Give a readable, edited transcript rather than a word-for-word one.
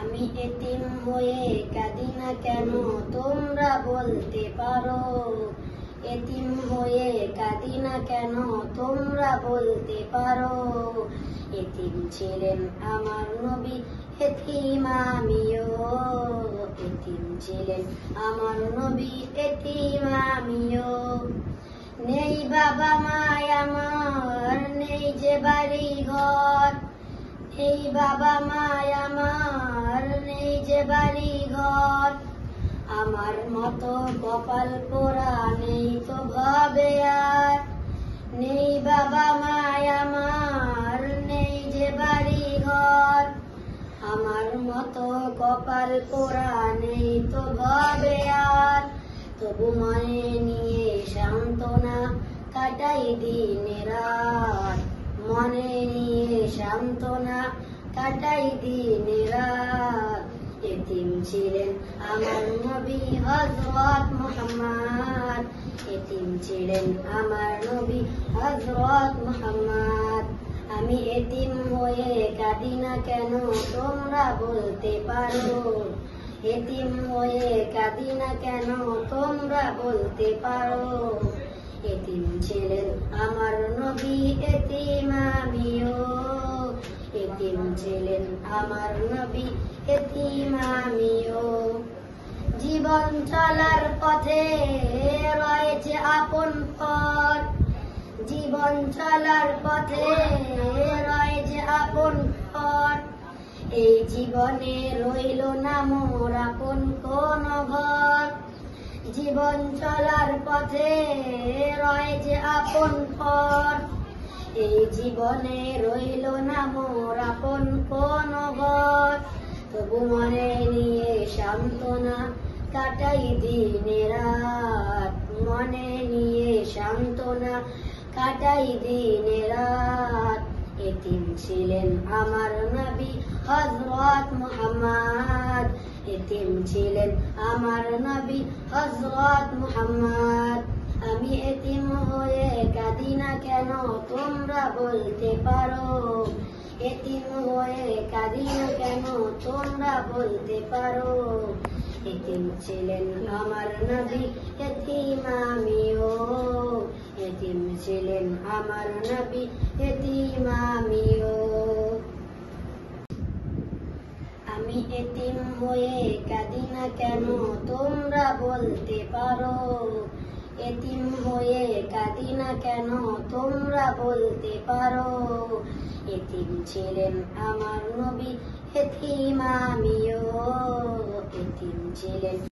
আমি এতিম হয়ে কাঁদি না কেন তোমরা বলতে পারো। এতিম হয়ে কাঁদি না কেন তোমরা বলতে পারো। এতিম ছিলেন আমার নবী, এতিম আমিও। এতিম ছিলেন আমার নবী, এতিম আমিও। নেই বাবা মায় আমার, নেই যে বাড়ি ঘর। নেই বাবা মায় আমার, নেই যে বাড়ি ঘর। আমার মতো কপাল পোড়া নেই তো ভাবে আর। নেই বাবা মায় আমার, নেই যে বাড়ি ঘর। আমার মতো কপাল পোড়া নেই তো ভাবে আর। তবু মনে নিয়ে সান্ত্বনা কাটাই দিন রাত। মনে নিয়ে সান্ত্বনা কাটাই দিন রাত। এতিম ছিলেন আমার নবী হযরত মুহাম্মদ। এতিম ছিলেন আমার নবী হযরত মুহাম্মদ। আমি এতিম হয়ে কাঁদি না কেন তোমরা বলতে পারো। এতিম হয়ে কাঁদি না কেন তোমরা বলতে পারো। এতিম ছিলেন আমার নবী, এতিম আমিও। এতিম ছিলেন আমার নবী, এতিম আমিও। জীবন চলার পথে রয়েছে আপন পথ। জীবন চলার পথে রয়েছে আপন পথ। এই জীবনে রইল না মোর আপন কোন ঘর। জীবন চলার পথে রয়েছে আপন পথ। এই জীবনে রইল না মোর আপন কোন ঘর। তবু মনে নিয়ে সান্ত্বনা কাটাই দিন রাত। মনে নিয়ে সান্ত্বনা কাটাই দিন রাত। এতিম ছিলেন আমার নবী হযরত মুহাম্মদ। এতিম ছিলেন আমার নবী হযরত মুহাম্মদ। আমি এতিম হয়ে কাঁদি না কেন তোমরা বলতে পারো। এতিম হয়ে কাঁদি না কেন তোমরা বলতে পারো। এতিম ছিলেন আমার নবী, এতিম আমিও। এতিম ছিলেন আমার নবী, এতিম আমিও। আমি এতিম হয়ে কাঁদি না কেন তোমরা বলতে পারো। এতিম হয়ে কাঁদি না কেন তোমরা বলতে পারো। এতিম ছিলেন আমার নবী, এতিম আমিও। এতিম ছিলেন